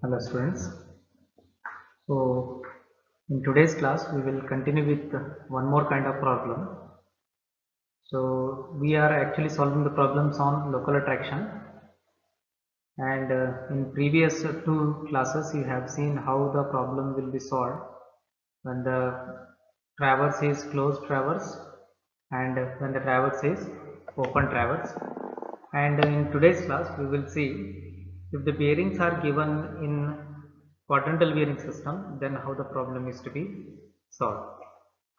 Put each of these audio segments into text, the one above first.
Hello students. So in today's class we will continue with one more kind of problem. So we are actually solving the problems on local attraction, and in previous two classes you have seen how the problem will be solved when the traverse is closed traverse and when the traverse is open traverse. And in today's class we will see if the bearings are given in quadrantal bearing system, then how the problem is to be solved,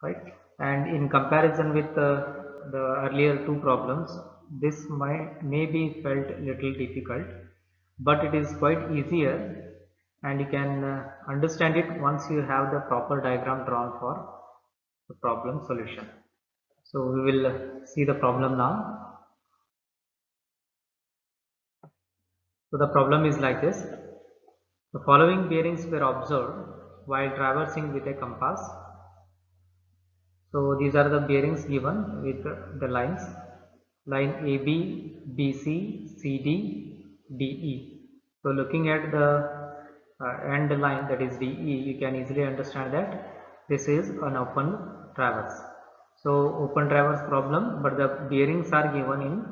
right? And in comparison with the earlier two problems, this may be felt little difficult, but it is quite easier, and you can understand it once you have the proper diagram drawn for the problem solution. So we will see the problem now. So the problem is like this. The following bearings were observed while traversing with a compass. So these are the bearings given with the lines, line AB, BC, CD, DE. So looking at the end line, that is DE, you can easily understand that this is an open traverse. So open traverse problem, but the bearings are given in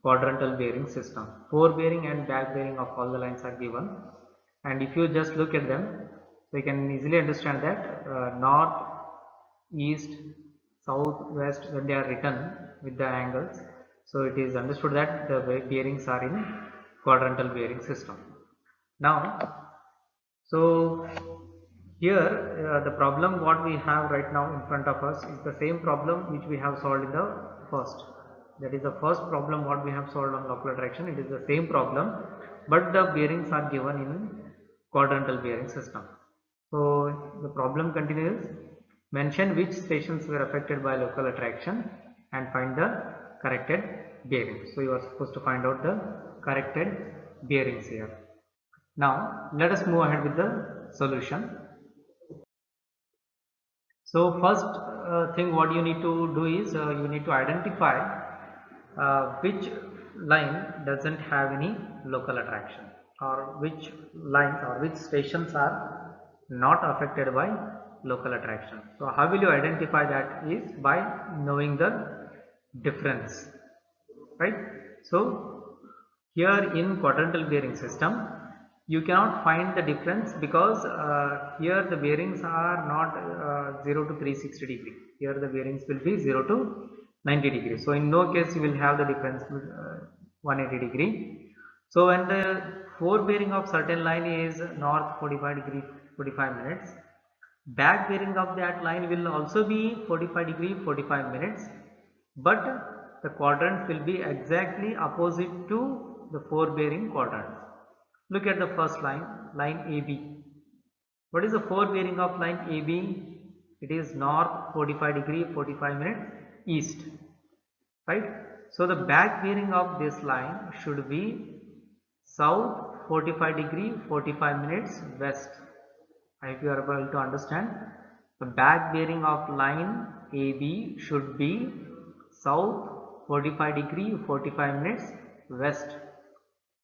quadrantal bearing system. Fore bearing and back bearing of all the lines are given, and if you just look at them, so you can easily understand that north, east, south, west, when they are written with the angles, so it is understood that the bearings are in quadrantal bearing system. Now, so here the problem what we have right now in front of us is the same problem which we have solved in the first. That is the first problem what we have solved on local attraction. It is the same problem, but the bearings are given in quadrantal bearing system. So the problem continues. Mention which stations were affected by local attraction and find the corrected bearings. So you are supposed to find out the corrected bearings here. Now let us move ahead with the solution. So first thing what you need to do is you need to identify which line doesn't have any local attraction, or which lines or which stations are not affected by local attraction. So how will you identify that is by knowing the difference, right? So here in quadrantal bearing system you cannot find the difference because here the bearings are not 0 to 360 degree. Here the bearings will be 0 to 90 degree. So in no case you will have the difference 180 degree. So when the fore bearing of certain line is north 45 degree 45 minutes, back bearing of that line will also be 45 degree 45 minutes, but the quadrants will be exactly opposite to the fore bearing quadrants. Look at the first line, line AB. What is the fore bearing of line AB? It is north 45 degree 45 minutes east, right? So the back bearing of this line should be south 45 degree 45 minutes west. I hope you are able to understand. The back bearing of line AB should be south 45 degree 45 minutes west,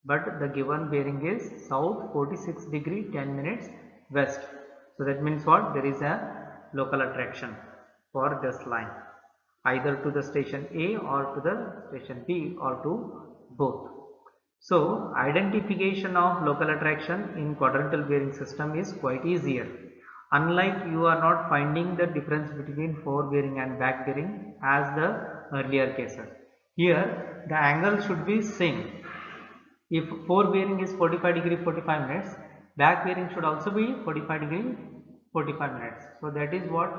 but the given bearing is south 46 degree 10 minutes west. So that means what? There is a local attraction for this line, either to the station A or to the station B or to both. So identification of local attraction in quadrantal bearing system is quite easier. Unlike you are not finding the difference between fore bearing and back bearing as the earlier cases. Here the angle should be same. If fore bearing is 45 degree 45 minutes, back bearing should also be 45 degree 45 minutes. So that is what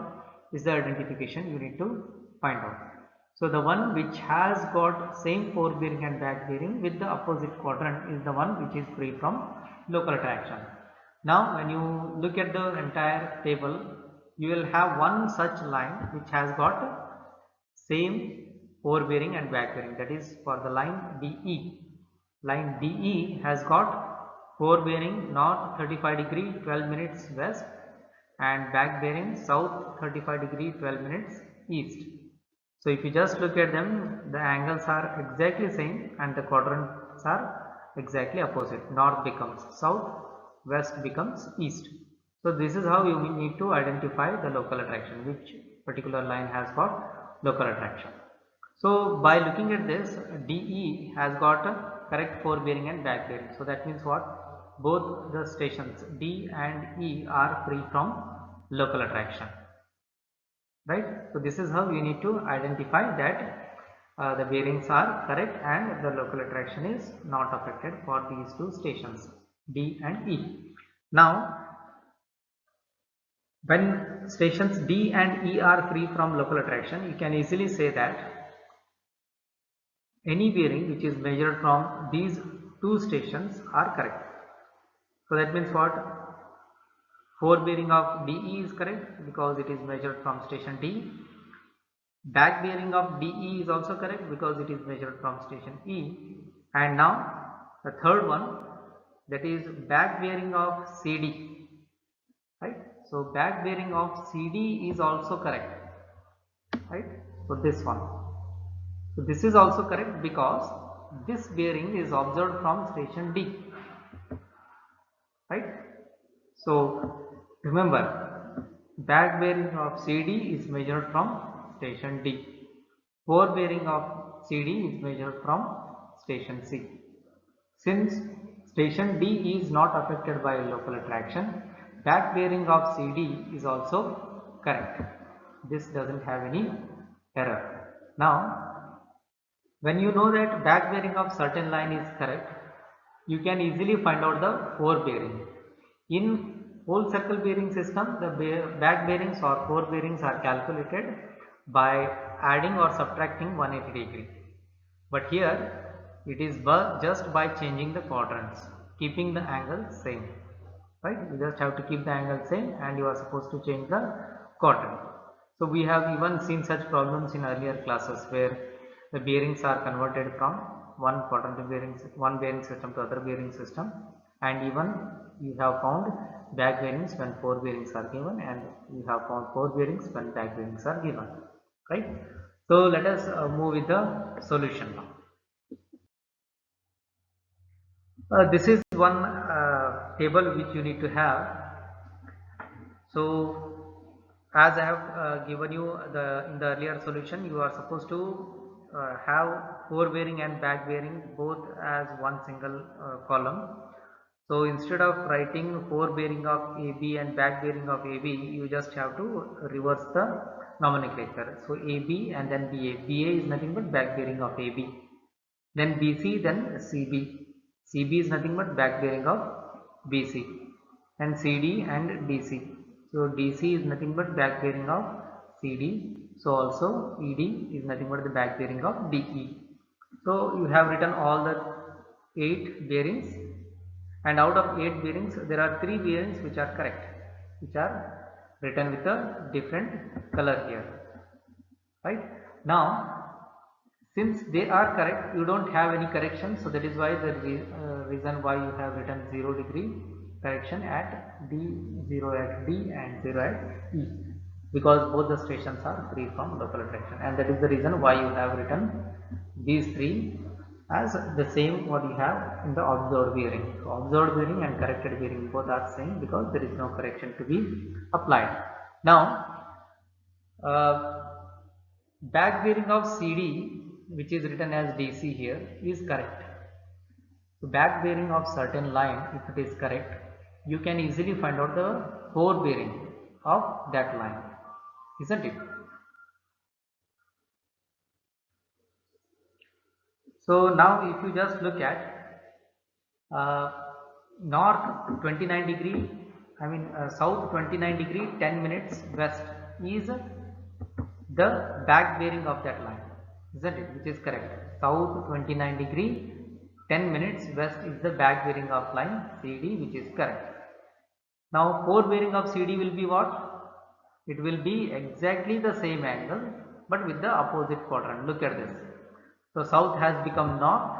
is the identification you need to find out. So the one which has got same fore bearing and back bearing with the opposite quadrant is the one which is free from local attraction. Now when you look at the entire table, you will have one such line which has got same fore bearing and back bearing, that is for the line DE. Line DE has got fore bearing north 35 degree 12 minutes west and back bearing south 35 degree 12 minutes east. So if you just look at them, the angles are exactly same and the quadrants are exactly opposite. North becomes south west becomes east. So this is how you need to identify the local attraction, which particular line has got local attraction. So by looking at this, DE has got a correct forebearing and back bearing. So that means what? Both the stations D and E are free from local attraction, right? So this is how you need to identify that the bearings are correct and the local attraction is not affected for these two stations D and E. Now when stations D and E are free from local attraction, you can easily say that any bearing which is measured from these two stations are correct. So that means what? Forebearing of DE is correct because it is measured from station D. Back bearing of DE is also correct because it is measured from station E. And now the third one, that is back bearing of CD, right? So back bearing of CD is also correct, right? So this one. So this is also correct because this bearing is observed from station D, right? So remember, back bearing of CD is measured from station D. Forebearing of CD is measured from station C. Since station D is not affected by local attraction, back bearing of CD is also correct. This doesn't have any error. Now, when you know that back bearing of certain line is correct, you can easily find out the forebearing. In whole circle bearing system, the back bearings or forebearings are calculated by adding or subtracting 180 degree. But here it is just by changing the quadrants, keeping the angle same, right? You just have to keep the angle same and you are supposed to change the quadrant. So we have even seen such problems in earlier classes where the bearings are converted from one quadrant bearings, one bearing system to other bearing system, and even you have found back bearings when four bearings are given, and you have found four bearings when back bearings are given, right? So let us move with the solution now. This is one table which you need to have. So as I have given you in the earlier solution, you are supposed to have forebearing and back bearing both as one single column. So instead of writing forebearing of AB and back bearing of AB, you just have to reverse the nomenclature. So AB and then BA. BA is nothing but back bearing of AB. Then BC, then CB. CB is nothing but back bearing of BC. And CD and DC. So DC is nothing but back bearing of CD. So also ED is nothing but the back bearing of DE. So you have written all the 8 bearings, and out of 8 bearings there are 3 bearings which are correct, which are written with a different color here, right? Now since they are correct, you don't have any correction, so that is why the reason why you have written 0 degree correction at D, 0 at D and 0 at E, because both the stations are free from local attraction, and that is the reason why you have written these 3 as the same what you have in the observed bearing. So observed bearing and corrected bearing both are same because there is no correction to be applied. Now back bearing of CD, which is written as DC here, is correct. So back bearing of certain line, if it is correct, you can easily find out the forebearing of that line, isn't it? So now if you just look at north 29 degree, south 29 degree 10 minutes west is the back bearing of that line, isn't it? Which is correct. South 29 degree 10 minutes west is the back bearing of line CD, which is correct. Now forebearing of CD will be what? It will be exactly the same angle but with the opposite quadrant. Look at this. So south has become north,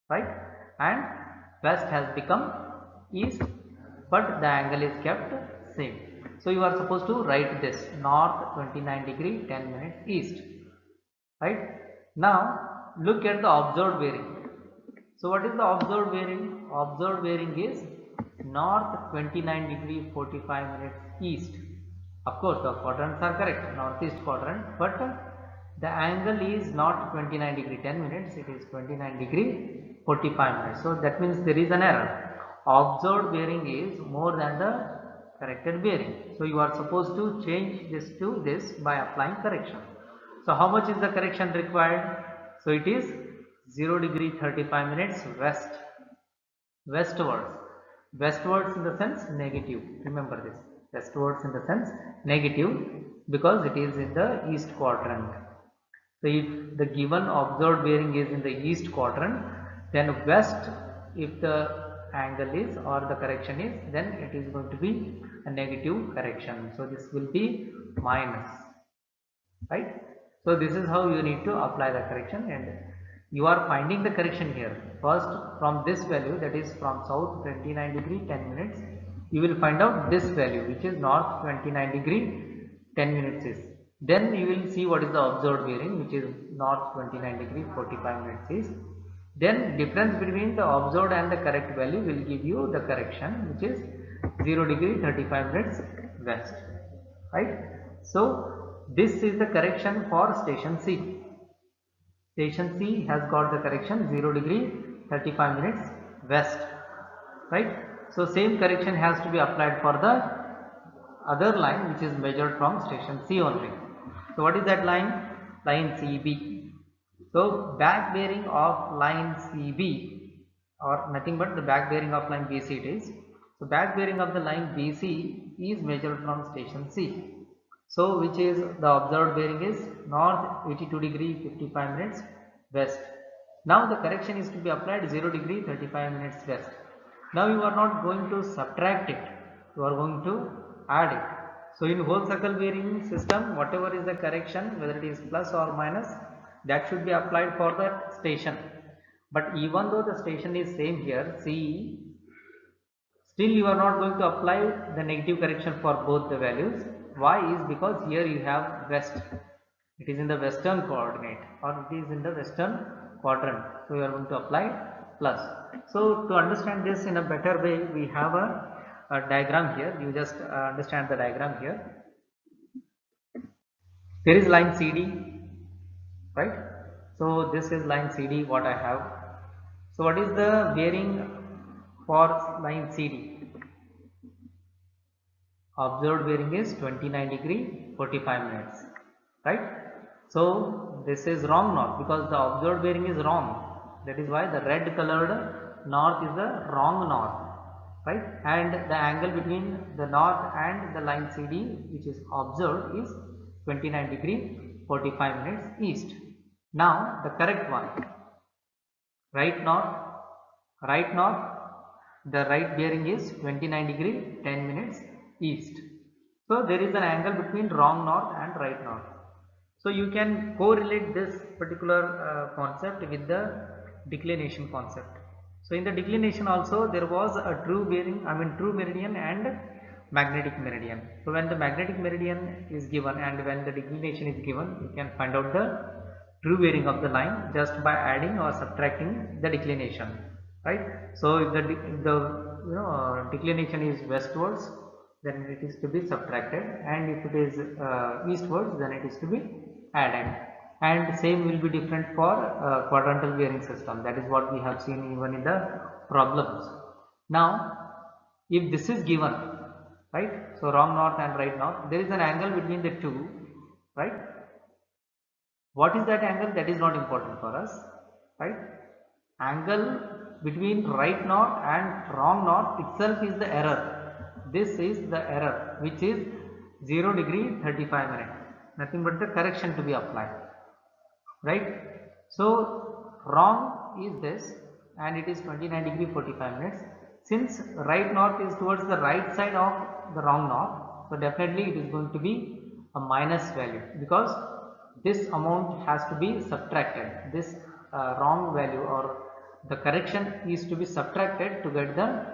right, and west has become east, but the angle is kept same. So you are supposed to write this: north 29 degree 10 minutes east, right? Now look at the observed bearing. So what is the observed bearing? Observed bearing is north 29 degree 45 minutes east. Of course the quadrants are correct, northeast quadrant, but the angle is not 29 degree 10 minutes, it is 29 degree 45 minutes. So that means there is an error. Observed bearing is more than the corrected bearing. So you are supposed to change this to this by applying correction. So how much is the correction required? So it is 0 degree 35 minutes west, westwards in the sense negative, remember this, westwards in the sense negative, because it is in the east quadrant. So if the given observed bearing is in the east quadrant, then west, if the angle is or the correction is, then it is going to be a negative correction. So this will be minus, right? So this is how you need to apply the correction, and you are finding the correction here. First, from this value, that is from south 29 degree 10 minutes, you will find out this value, which is north 29 degree 10 minutes is. Then you will see what is the observed bearing, which is north 29 degree 45 minutes is. Then difference between the observed and the correct value will give you the correction, which is 0 degree 35 minutes west, right? So this is the correction for station C. Station C has got the correction 0 degree 35 minutes west, right? So same correction has to be applied for the other line, which is measured from station C only. So what is that line? Line CB. So back bearing of line CB, or nothing but the back bearing of line BC it is. So back bearing of the line BC is measured from station C. So which is the observed bearing is north 82 degree 55 minutes west. Now the correction is to be applied 0 degree 35 minutes west. Now you are not going to subtract it, you are going to add it. So in whole circle bearing system, whatever is the correction, whether it is plus or minus, that should be applied for that station. But even though the station is same here, C, still you are not going to apply the negative correction for both the values. Why? Is because here you have west, it is in the western coordinate, or it is in the western quadrant, so you are going to apply plus. So to understand this in a better way, we have a diagram here. You just understand the diagram here. There is line CD, right? So this is line CD what I have. So what is the bearing for line CD? Observed bearing is 29 degree 45 minutes, right? So this is wrong north, because the observed bearing is wrong. That is why the red colored north is the wrong north, right? And the angle between the north and the line CD, which is observed, is 29 degree 45 minutes east. Now the correct one, right north, the right bearing is 29 degree 10 minutes east. So there is an angle between wrong north and right north. So you can correlate this particular concept with the declination concept. So in the declination also there was a true bearing, true meridian and magnetic meridian. So when the magnetic meridian is given and when the declination is given, you can find out the true bearing of the line just by adding or subtracting the declination, right? So if the declination is westwards, then it is to be subtracted, and if it is eastwards, then it is to be added. And same will be different for quadrantal bearing system. That is what we have seen even in the problems. Now if this is given, right, so wrong north and right north, there is an angle between the two, right? What is that angle? That is not important for us, right? Angle between right north and wrong north itself is the error. This is the error, which is 0 degree 35 minutes, nothing but the correction to be applied, right? So wrong is this, and it is 29 degree 45 minutes. Since right north is towards the right side of the wrong north, so definitely it is going to be a minus value, because this amount has to be subtracted. This wrong value or the correction is to be subtracted to get the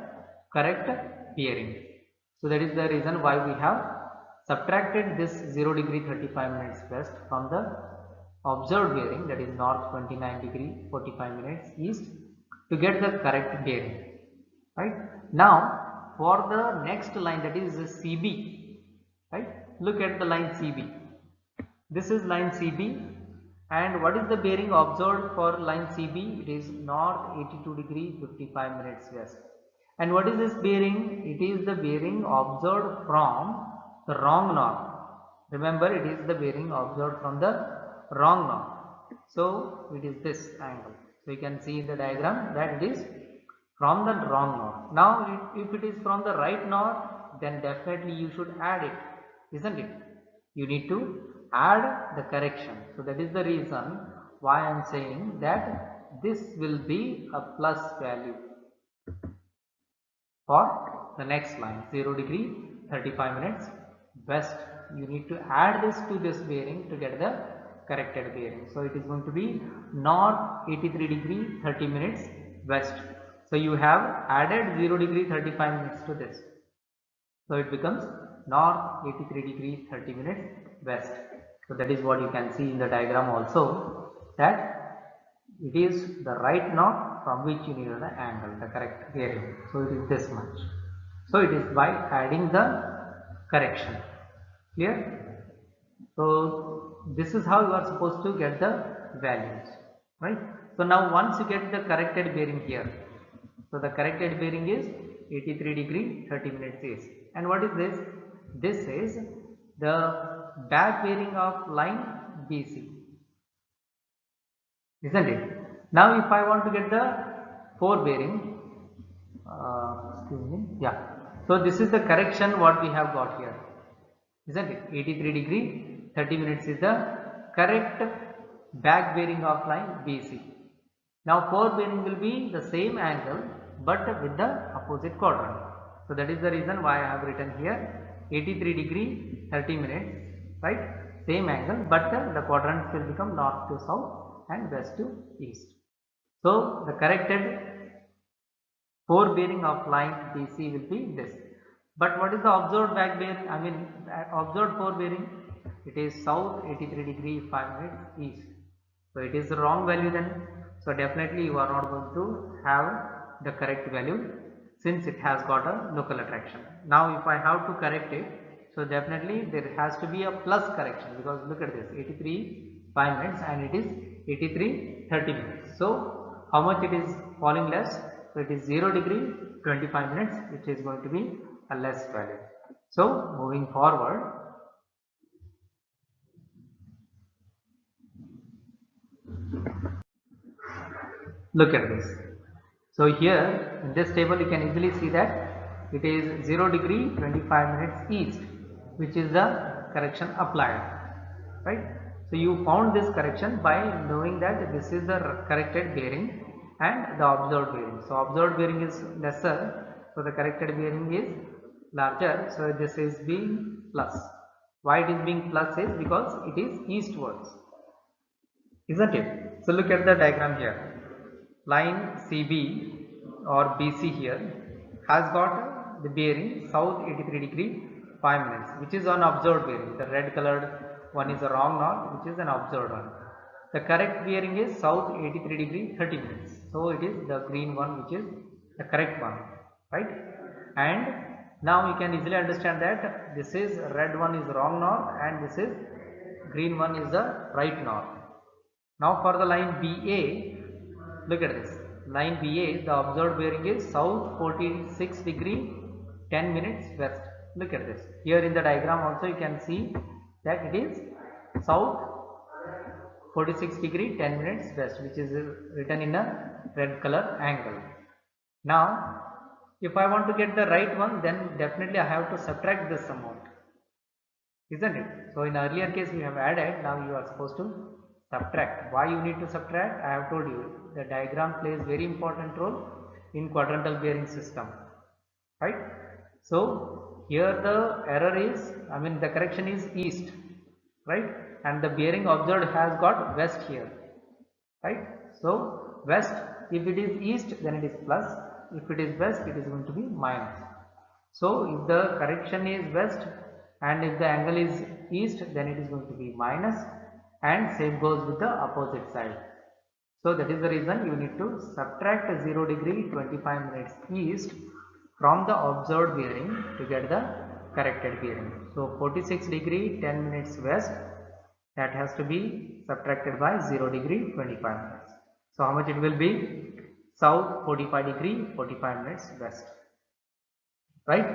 correct bearing. So that is the reason why we have subtracted this 0 degree 35 minutes west from the observed bearing, that is north 29 degree 45 minutes east, to get the correct bearing, right? Now for the next line, that is CB, right? Look at the line CB. This is line CB, and what is the bearing observed for line CB? It is north 82 degree 55 minutes west. And what is this bearing? It is the bearing observed from the wrong north. Remember, it is the bearing observed from the wrong north. So it is this angle. So you can see in the diagram that it is from the wrong north. Now if it is from the right north, then definitely you should add it, isn't it? You need to add the correction. So that is the reason why I am saying that this will be a plus value for the next line, 0 degree 35 minutes west. You need to add this to this bearing to get the corrected bearing. So it is going to be north 83 degree 30 minutes west. So you have added 0 degree 35 minutes to this. So it becomes north 83 degree 30 minutes west. So that is what you can see in the diagram also, that it is the right north from which you need the angle, the correct bearing. So it is this much. So it is by adding the correction. Clear? So this is how you are supposed to get the values, right? So now once you get the corrected bearing here, so the corrected bearing is 83 degree 30 minutes east. And what is this? This is the back bearing of line BC, isn't it? Now if I want to get the fore bearing, excuse me, yeah. So this is the correction what we have got here, isn't it? 83 degree 30 minutes is the correct back bearing of line BC. Now fore bearing will be the same angle but with the opposite quadrant. So that is the reason why I have written here 83 degree 30 minutes, right? Same angle, but the quadrants will become north to south and west to east. So the corrected fore bearing of line BC will be this. But what is the observed back bearing? I mean observed fore bearing? It is south 83 degree 5 minutes east. So it is the wrong value then. So definitely you are not going to have the correct value since it has got a local attraction. Now if I have to correct it, so definitely there has to be a plus correction, because look at this, 83 5 minutes and it is 83 30 minutes. So how much it is falling less? So it is 0 degree 25 minutes, which is going to be a less value. So moving forward, look at this. So here in this table you can easily see that it is 0 degree 25 minutes east, which is the correction applied, right? So you found this correction by knowing that this is the corrected bearing and the observed bearing. So observed bearing is lesser, so the corrected bearing is larger, so this is being plus. Why it is being plus is because it is eastwards, isn't it? So look at the diagram here. Line CB or BC here has got the bearing south 83 degree 5 minutes, which is an observed bearing. The red colored one is a wrong north, which is an observed one. The correct bearing is south 83 degree 30 minutes. So it is the green one which is the correct one, right? And now you can easily understand that this is red one is wrong north and this is green one is the right north. Now for the line BA, look at this. Line BA, the observed bearing is south 46 degree 10 minutes west. Look at this. Here in the diagram also you can see that it is south 46 degree 10 minutes west, which is written in a red color angle. Now if I want to get the right one, then definitely I have to subtract this amount, isn't it? So in earlier case we have added, now you are supposed to subtract. Why you need to subtract? I have told you the diagram plays very important role in quadrantal bearing system, right? So here the error is, I mean the correction is east, right? And the bearing observed has got west here, right? So west, if it is east then it is plus, if it is west it is going to be minus. So if the correction is west and if the angle is east, then it is going to be minus, and same goes with the opposite side. So that is the reason you need to subtract 0 degree 25 minutes east from the observed bearing to get the corrected bearing. So 46 degree 10 minutes west, that has to be subtracted by 0 degree 25 minutes. So how much it will be? South 45 degree 45 minutes west, right?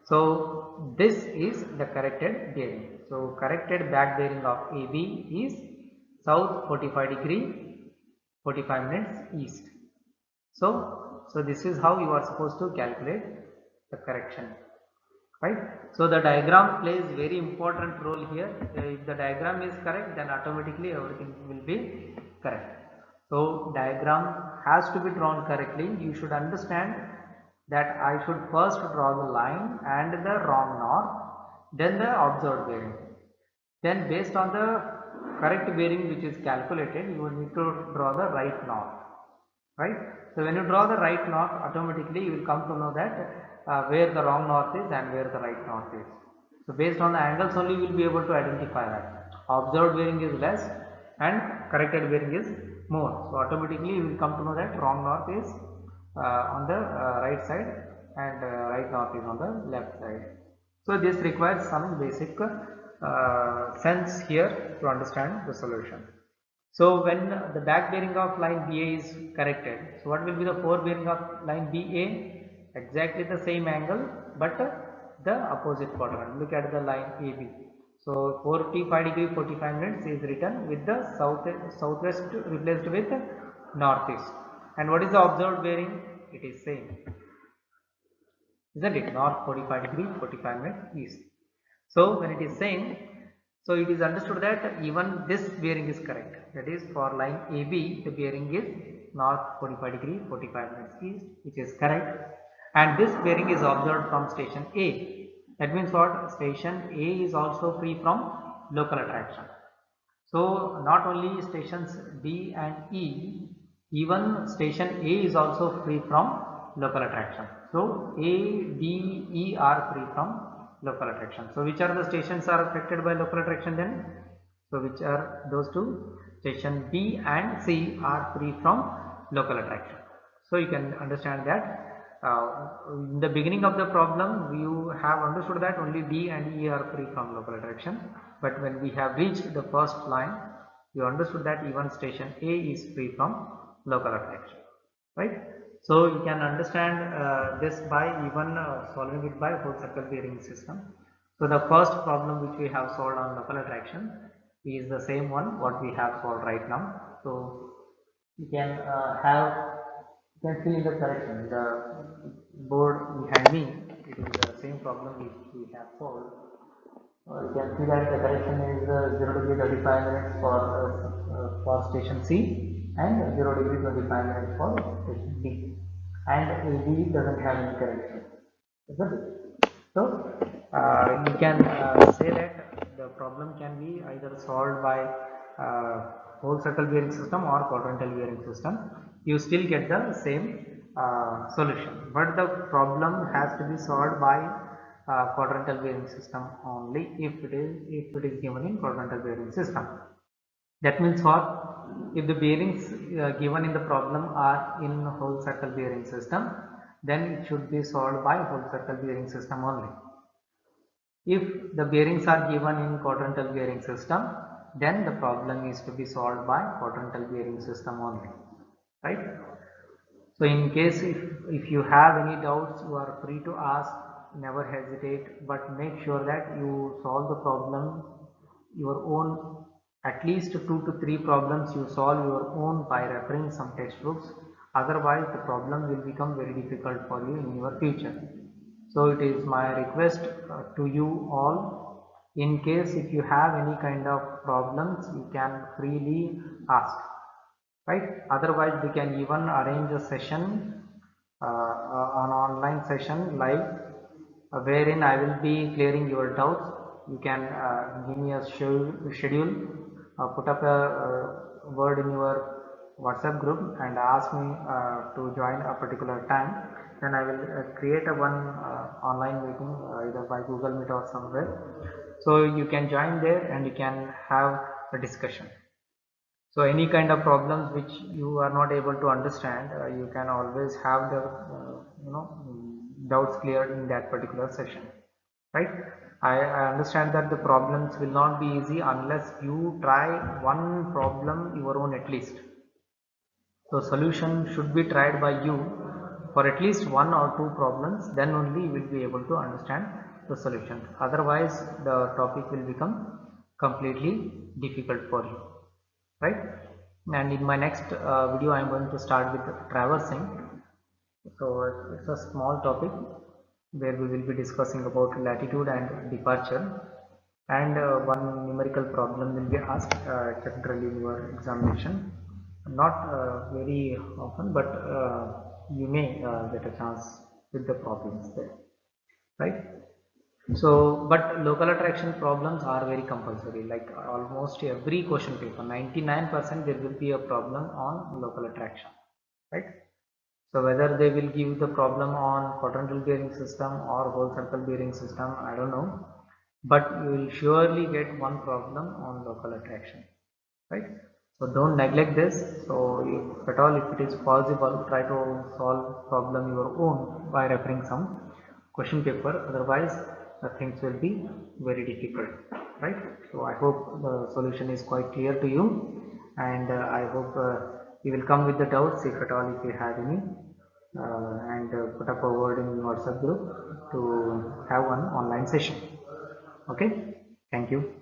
So this is the corrected bearing. So corrected back bearing of AB is south 45 degree 45 minutes east. So this is how you are supposed to calculate the correction, right? So the diagram plays very important role here. If the diagram is correct, then automatically everything will be correct. So diagram has to be drawn correctly. You should understand that I should first draw the line and the wrong north, then the observed bearing. Then based on the correct bearing which is calculated, you will need to draw the right north, right? So when you draw the right north, automatically you will come to know that where the wrong north is and where the right north is. So based on the angles only you will be able to identify that. Observed bearing is less and corrected bearing is more. So automatically you will come to know that wrong north is on the right side and right north is on the left side. So this requires some basic sense here to understand the solution. So when the back bearing of line BA is corrected, so what will be the fore bearing of line BA? Exactly the same angle but the opposite quadrant. Look at the line AB. So 45 degree 45 minutes is written with the southwest replaced with northeast. And what is the observed bearing? It is same, isn't it? North 45 degree 45 minutes east. So when it is same, so it is understood that even this bearing is correct. That is, for line AB, the bearing is north 45 degree 45 minutes east, which is correct. And this bearing is observed from station A. That means what? Station A is also free from local attraction. So not only stations D and E, even station A is also free from local attraction. So A, D, E are free from local attraction. So which are the stations are affected by local attraction then? So which are those two? Station B and C are free from local attraction. So you can understand that in the beginning of the problem you have understood that only D and E are free from local attraction, but when we have reached the first line you understood that even station A is free from local attraction, right? So you can understand this by even solving it by whole circle bearing system. So the first problem which we have solved on local attraction is the same one what we have solved right now. So you can you can fill in the correction. The board behind me, it is the same problem which we have solved. You can see that the correction is 0 degree 35 minutes for station C and 0 degree 25 minutes for station D, and AB doesn't have any correction, isn't it? So you can say that the problem can be either solved by whole circle bearing system or quadrantal bearing system. You still get the same solution, but the problem has to be solved by quadrantal bearing system only if it is given in quadrantal bearing system. That means what? If the bearings given in the problem are in whole circle bearing system, then it should be solved by whole circle bearing system only. If the bearings are given in quadrantal bearing system, then the problem is to be solved by quadrantal bearing system only, right? So in case if you have any doubts, you are free to ask, never hesitate, but make sure that you solve the problem your own, at least 2 to 3 problems you solve your own by referring some textbooks, otherwise the problem will become very difficult for you in your future. So it is my request to you all, in case if you have any kind of problems, you can freely ask, right? Otherwise we can even arrange a session, an online session live, wherein I will be clearing your doubts. You can give me a schedule, put up a word in your WhatsApp group and ask me to join a particular time. Then I will create a one online meeting either by Google Meet or somewhere. So you can join there and you can have a discussion. So any kind of problems which you are not able to understand, you can always have the doubts cleared in that particular session, right? I understand that the problems will not be easy unless you try one problem your own at least. So solution should be tried by you for at least one or two problems, then only you will be able to understand the solution. Otherwise the topic will become completely difficult for you, right? And in my next video I am going to start with traversing. So it's a small topic where we will be discussing about latitude and departure, and one numerical problem will be asked generally in your examination. Not very often, but you may get a chance with the problems there, right? So, but local attraction problems are very compulsory, like almost every question paper, 99% there will be a problem on local attraction, right? So whether they will give the problem on quadrantal bearing system or whole circle bearing system, I don't know, but you will surely get one problem on local attraction, right? So don't neglect this. So if at all, if it is possible, try to solve problem your own by referring some question paper, otherwise things will be very difficult, right? So I hope the solution is quite clear to you, and I hope you will come with the doubts if at all, if you have any, and put up a word in WhatsApp group to have one online session. Okay, thank you.